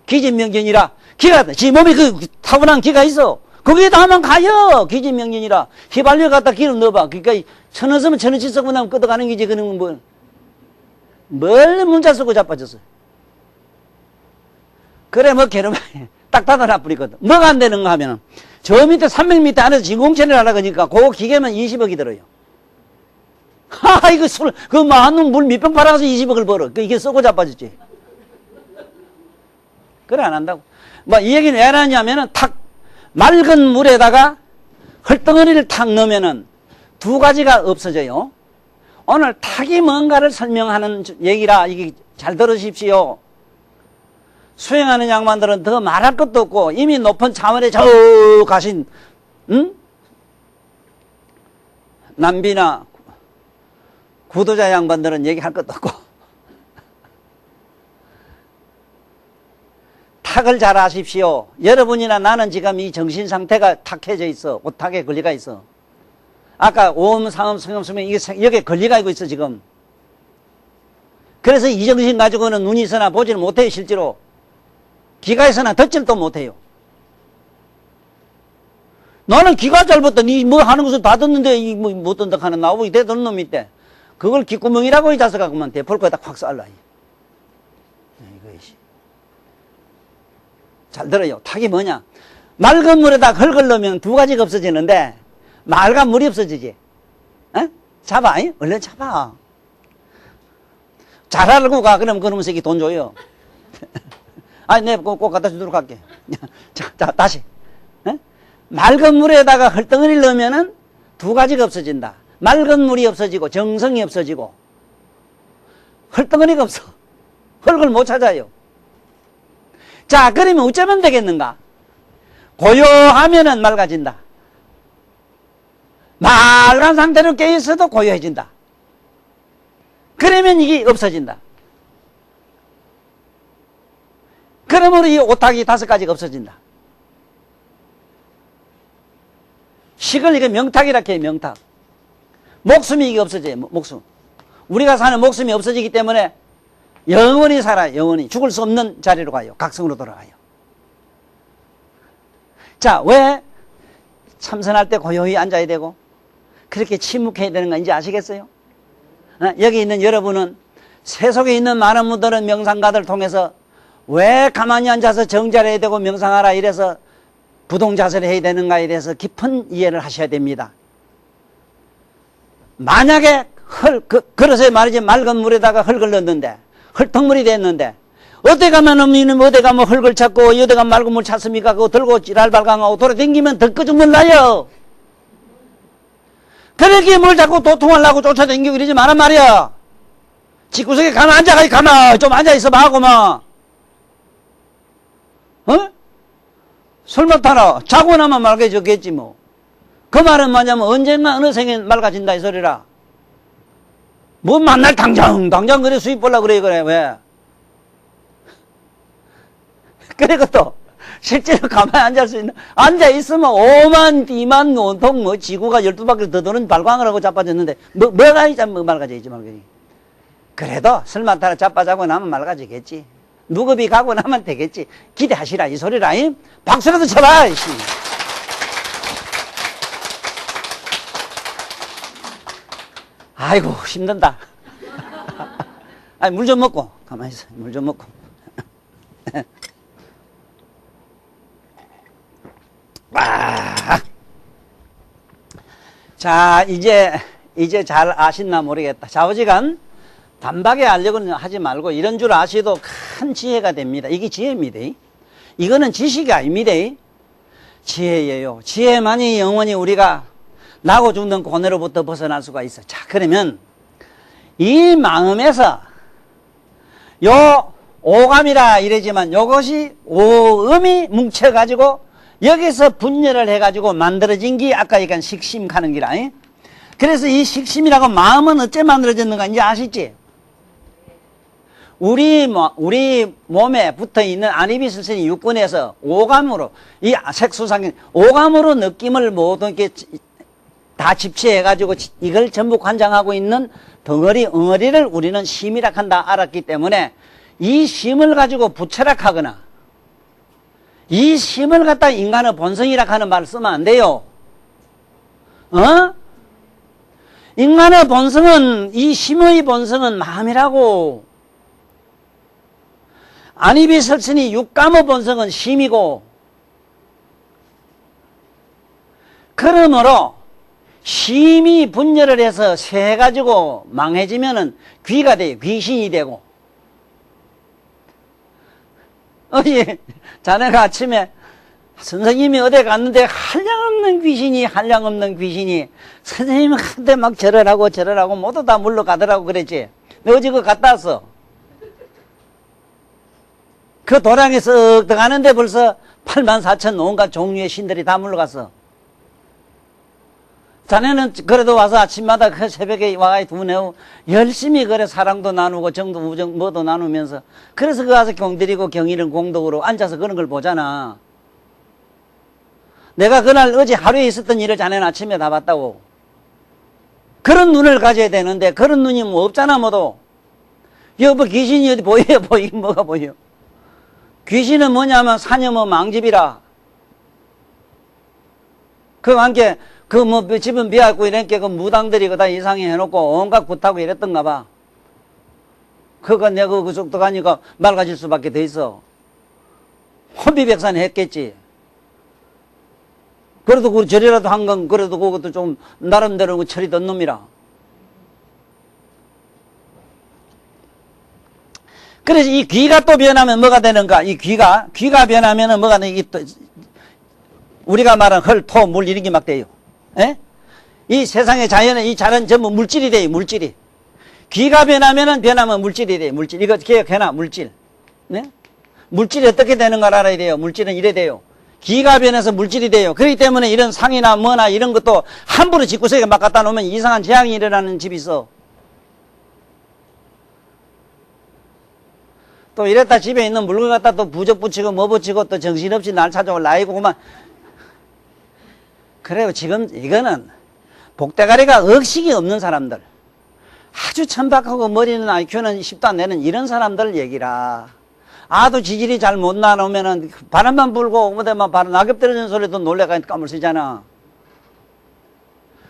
기진명견이라 기가 지 몸에 그 타고난 기가 있어. 거기에다 하면 가요. 기진명견이라 휘발유 갖다 기름 넣어봐. 그러니까 천원 쓰면 천원치 쓰고 나면 끄덕가는 거지. 그는 뭘 문자 쓰고 자빠졌어. 그래 뭐 게르마 딱 닫아놔 뿌리거든. 뭐가 안 되는가 하면은 저 밑에 300m 안에서 진공처리를 하려고 하니까 그 기계면 20억이 들어요. 하, 이거 술, 그 많은 물 몇 병 팔아서 20억을 벌어. 이게 썩고 자빠졌지. 그래, 안 한다고. 뭐, 이 얘기는 왜 하냐면은 탁, 맑은 물에다가 흙덩어리를 탁 넣으면은 2가지가 없어져요. 오늘 탁이 뭔가를 설명하는 얘기라, 이게 잘 들으십시오. 수행하는 양반들은 더 말할 것도 없고 이미 높은 차원에 저 가신 남비나 구도자 양반들은 얘기할 것도 없고 탁을 잘 아십시오. 여러분이나 나는 지금 이 정신 상태가 탁해져 있어. 오탁에 걸려가 있어. 아까 오음, 상음, 성음, 수명, 이게 여기에 걸려가지고 있어, 지금. 그래서 이 정신 가지고는 눈이 있으나 보지를 못해요, 실제로. 귀가 있으나 듣지를 못해요. 나는 귀가 짧았다. 니 뭐 하는 것을 다 듣는데, 못 듣는다 하는 나오고, 이 대드는 놈이 있대. 그걸 귓구멍이라고 이 자식아, 그만 대볼 거에다 확 쏴라. 이것이. 잘 들어요. 탁이 뭐냐. 맑은 물에다 흙을 넣으면 두 가지가 없어지는데, 맑은 물이 없어지지. 에? 잡아, 얼른 잡아. 잘 알고 가. 그럼 그놈 새끼 돈 줘요. 아니, 내가 꼭 갖다 주도록 할게. 자, 다시. 에? 맑은 물에다가 흙덩어리를 넣으면은 두 가지가 없어진다. 맑은 물이 없어지고, 정성이 없어지고, 흙덩어리가 없어. 흙을 못 찾아요. 자, 그러면 어쩌면 되겠는가? 고요하면은 맑아진다. 맑은 상태로 깨있어도 고요해진다. 그러면 이게 없어진다. 그러므로 이 오탁이 5가지가 없어진다. 식을 이게 명탁이라 해요, 명탁. 목숨이 이게 없어져요, 목숨. 우리가 사는 목숨이 없어지기 때문에 영원히 살아요, 영원히. 죽을 수 없는 자리로 가요. 각성으로 돌아가요. 자, 왜 참선할 때 고요히 앉아야 되고, 그렇게 침묵해야 되는 거 이제 아시겠어요? 여기 있는 여러분은 세속에 있는 많은 분들은 명상가들 통해서 왜 가만히 앉아서 정자를 해야 되고 명상하라 이래서 부동자세를 해야 되는가에 대해서 깊은 이해를 하셔야 됩니다. 만약에 그릇에 말이지 맑은 물에다가 흙을 넣었는데 흙덩물이 됐는데 어디 가면 없는 어디 가면 흙을 찾고 어디 가면 맑은 물 찾습니까? 그거 들고 지랄발광하고 돌아다니면 더 끄죽물 나요. 그렇게 뭘 자꾸 도통하려고 쫓아다니고 이러지 마란 말이야. 집구석에 가만 앉아가지 가만 좀 앉아있어 봐 하고 막 설마타라 자고 나면 맑아졌겠지 뭐. 그 말은 뭐냐면 언젠가 어느 생에 맑아진다 이 소리라. 뭐 만날 당장 그래 수입 보려고 그래 왜? 그래 그것도 실제로 가만히 앉아있으면 오만, 뒤만, 온통, 지구가 12바퀴 더 도는 발광을 하고 자빠졌는데, 뭐가 맑아지지, 맑아지지. 그래도 설마타라 자빠자고 나면 맑아지겠지. 무급이 가고 나면 되겠지. 기대하시라, 이 소리라, 박수라도 쳐봐, 이씨. 아이고, 힘든다. 아니, 물 좀 먹고, 가만히 있어, 물 좀 먹고. 자, 이제 잘 아셨나 모르겠다. 좌우지간 단박에 알려고는 하지 말고 이런 줄 아셔도 큰 지혜가 됩니다. 이게 지혜입니다. 이거는 지식이 아닙니다. 지혜예요. 지혜만이 영원히 우리가 나고 죽는 고뇌로부터 벗어날 수가 있어. 자, 그러면 이 마음에서 요 오감이라 이러지만 요것이 오음이 뭉쳐가지고 여기서 분열을 해가지고 만들어진 게 아까 얘기한 식심 가는 기라. 그래서 이 식심이라고 마음은 어째 만들어졌는가 이제 아시지? 우리 몸에 붙어 있는 안이비설신이 육근에서 오감으로, 이 색수상인 오감으로 느낌을 모든 게 다 집치해가지고 이걸 전부 관장하고 있는 덩어리, 엉어리를 우리는 심이라 한다 알았기 때문에 이 심을 가지고 부처락하거나 이 심을 갖다 인간의 본성이라 하는 말을 쓰면 안 돼요. 인간의 본성은, 이 심의 본성은 마음이라고. 안이비설신이 육감의 본성은 심이고, 그러므로 심이 분열을 해서 세가지고 망해지면은 귀가 돼요. 귀신이 되고. 자네가 아침에 선생님이 어디 갔는데 한량없는 귀신이 선생님한테 막 절하라고 모두 다 물러가더라고 그랬지. 너 어제 그거 갔다 왔어. 그 도량에 쓱 들어가는데 벌써 84,000 온갖 종류의 신들이 다 물러갔어. 자네는 그래도 와서 아침마다 그 새벽에 와가 두뇌고 열심히 그래 사랑도 나누고 정도 우정 뭐도 나누면서 그래서 그 와서 경드리고 경의는 공덕으로 앉아서 그런 걸 보잖아. 내가 그날 어제 하루에 있었던 일을 자네는 아침에 다 봤다고. 그런 눈을 가져야 되는데 그런 눈이 뭐 없잖아 뭐도. 여보 귀신이 어디 보여요? 보이긴 뭐가 보여. 귀신은 뭐냐면 사념의 망집이라. 그와 함께 그 뭐 집은 비었고 이렇게 그 무당들이 그다 이상해 해놓고 온갖 굿하고 이랬던가 봐. 그거 내가 그쪽 가니까 맑아질 수밖에 돼 있어. 혼비백산 했겠지. 그래도 그 절이라도 한 건 그래도 그것도 좀 나름대로 그 철이 든 놈이라. 그래서 이 귀가 또 변하면 뭐가 되는가? 이 귀가 변하면은 뭐가 되는 이 또 우리가 말하는 흙, 토, 물 이런 게 막 돼요. 예? 이 세상의 자연의 이 자연 전부 물질이 돼요. 물질이. 귀가 변하면 물질이 돼요. 물질. 이거 기억해놔. 물질. 네? 물질이 어떻게 되는가 알아야 돼요. 물질은 이래 돼요. 귀가 변해서 물질이 돼요. 그렇기 때문에 이런 상이나 뭐나 이런 것도 함부로 집구석에 막 갖다 놓으면 이상한 재앙이 일어나는 집이 있어. 또 이랬다 집에 있는 물건 갖다 또 부적 붙이고 뭐 붙이고 또 정신없이 날 찾아올 나이고 그만. 그래요. 지금 이거는 복대가리가 억식이 없는 사람들, 아주 천박하고 머리는 IQ는 10도 안 되는 이런 사람들 얘기라. 아도 지질이 잘 못 나오면은 바람만 불고 뭐대만 바람 낙엽 떨어지는 소리도 놀래가 까물쓰잖아.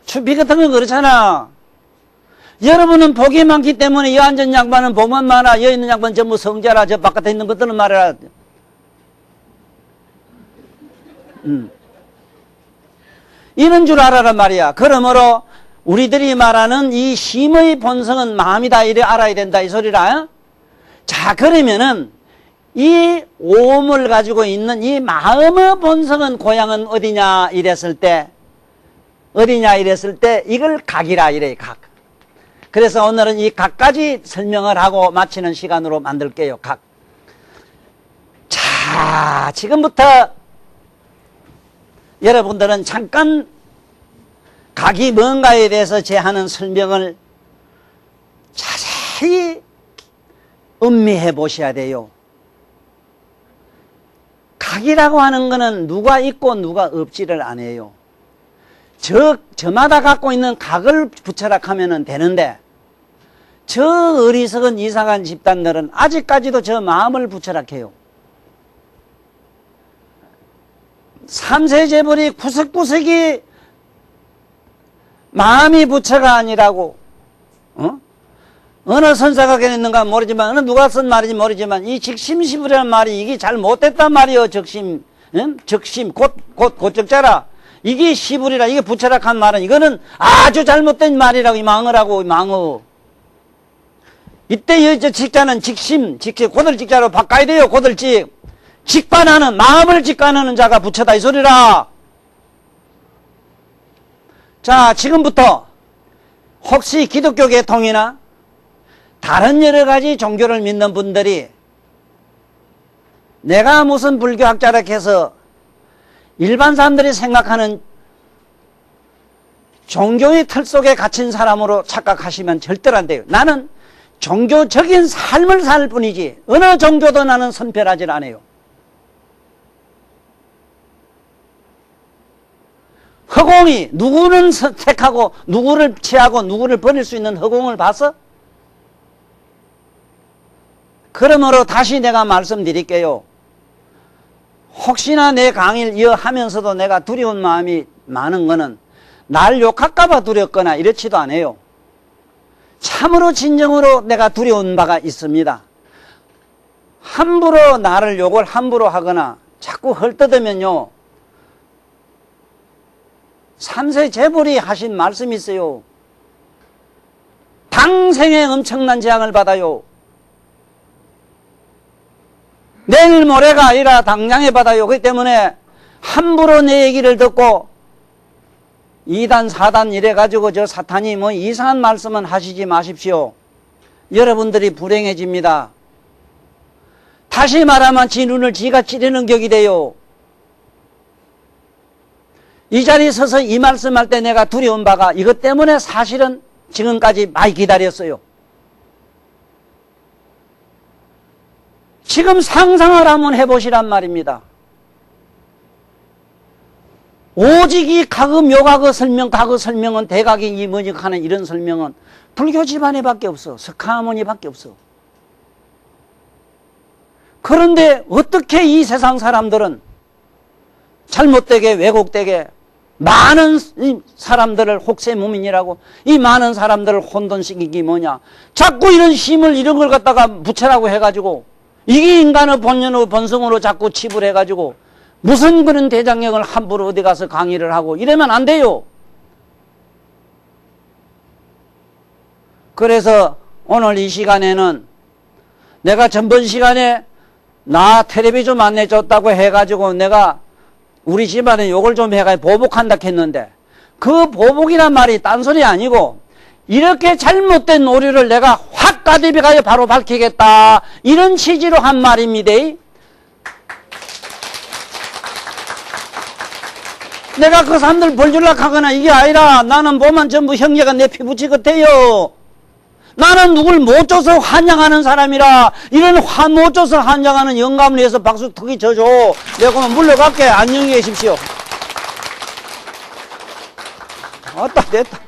추비 같은 건 그렇잖아. 여러분은 복이 많기 때문에 여 앉은 양반은 복만 많아. 여 있는 양반은 전부 성자라. 저 바깥에 있는 것들은 말이라. 이런 줄 알아란 말이야. 그러므로 우리들이 말하는 이 힘의 본성은 마음이다 이래 알아야 된다 이 소리라. 자 그러면은 이 오음을 가지고 있는 이 마음의 본성은 고향은 어디냐 이랬을 때 이걸 각이라 이래. 각. 그래서 오늘은 이 각까지 설명을 하고 마치는 시간으로 만들게요. 각. 자 지금부터 여러분들은 잠깐 각이 뭔가에 대해서 제 하는 설명을 자세히 음미해 보셔야 돼요. 각이라고 하는 것은 누가 있고 누가 없지를 않아요. 저마다 갖고 있는 각을 붙여라 하면 되는데 저 어리석은 이상한 집단들은 아직까지도 저 마음을 붙여라 해요. 삼세재벌이 구석구석이 마음이 부처가 아니라고. 어느 선사가 그랬는가 모르지만 어느 누가 쓴 말인지 모르지만 이 직심시불이라는 말이 이게 잘 못됐단 말이요. 적심 곧 적자라. 이게 시불이라 이게 부처라 한 말은 이거는 아주 잘못된 말이라고 이 망어라고 이 망어. 이때 저 직자는 직심 고들 직자로 바꿔야 돼요. 고들직. 직관하는 마음을 직관하는 자가 부처다 이 소리라. 자 지금부터 혹시 기독교 계통이나 다른 여러 가지 종교를 믿는 분들이 내가 무슨 불교학자라 해서 일반 사람들이 생각하는 종교의 틀 속에 갇힌 사람으로 착각하시면 절대로 안 돼요. 나는 종교적인 삶을 살 뿐이지 어느 종교도 나는 선별하지 않아요. 허공이 누구는 선택하고 누구를 취하고 누구를 버릴 수 있는 허공을 봤어? 그러므로 다시 내가 말씀드릴게요. 혹시나 내 강의를 이어하면서도 내가 두려운 마음이 많은 거는 날 욕할까 봐 두렵거나 이렇지도 않아요. 참으로 진정으로 내가 두려운 바가 있습니다. 함부로 나를 욕을 함부로 하거나 자꾸 헐뜯으면요. 삼세재벌이 하신 말씀이 있어요. 당생에 엄청난 재앙을 받아요. 내일 모레가 아니라 당장에 받아요. 그렇기 때문에 함부로 내 얘기를 듣고 2단 4단 이래가지고 저 사탄이 뭐 이상한 말씀은 하시지 마십시오. 여러분들이 불행해집니다. 다시 말하면 지 눈을 지가 찌르는 격이 돼요. 이 자리에 서서 이 말씀할 때 내가 두려운 바가 이것 때문에 사실은 지금까지 많이 기다렸어요. 지금 상상을 한번 해보시란 말입니다. 오직 이 가그 묘가그 설명, 가그 설명은 대각이 이 뭐지 하는 이런 설명은 불교 집안에밖에 없어. 석가모니밖에 없어. 그런데 어떻게 이 세상 사람들은 잘못되게 왜곡되게 많은 사람들을 혹세무민이라고 이 많은 사람들을 혼돈시키기 뭐냐. 자꾸 이런 힘을 이런 걸 갖다가 부채라고 해가지고 이게 인간의 본연의 본성으로 자꾸 칩을 해가지고 무슨 그런 대장경을 함부로 어디 가서 강의를 하고 이러면 안 돼요. 그래서 오늘 이 시간에는 내가 전번 시간에 나 텔레비 좀 안 내줬다고 해가지고 내가 우리 집안에 욕을 좀 해가지고 보복한다 했는데 그 보복이란 말이 딴소리 아니고 이렇게 잘못된 오류를 내가 확 까대비 가요 바로 밝히겠다 이런 취지로 한 말입니다. 내가 그 사람들 벌주려고 하거나 이게 아니라 나는 보면 전부 형제가 내 피부치 같아요. 나는 누굴 못 줘서 환장하는 사람이라 이런 못 줘서 환장하는 영감을 위해서 박수 크게 쳐줘. 내가 그러면 물러갈게. 안녕히 계십시오. 됐다.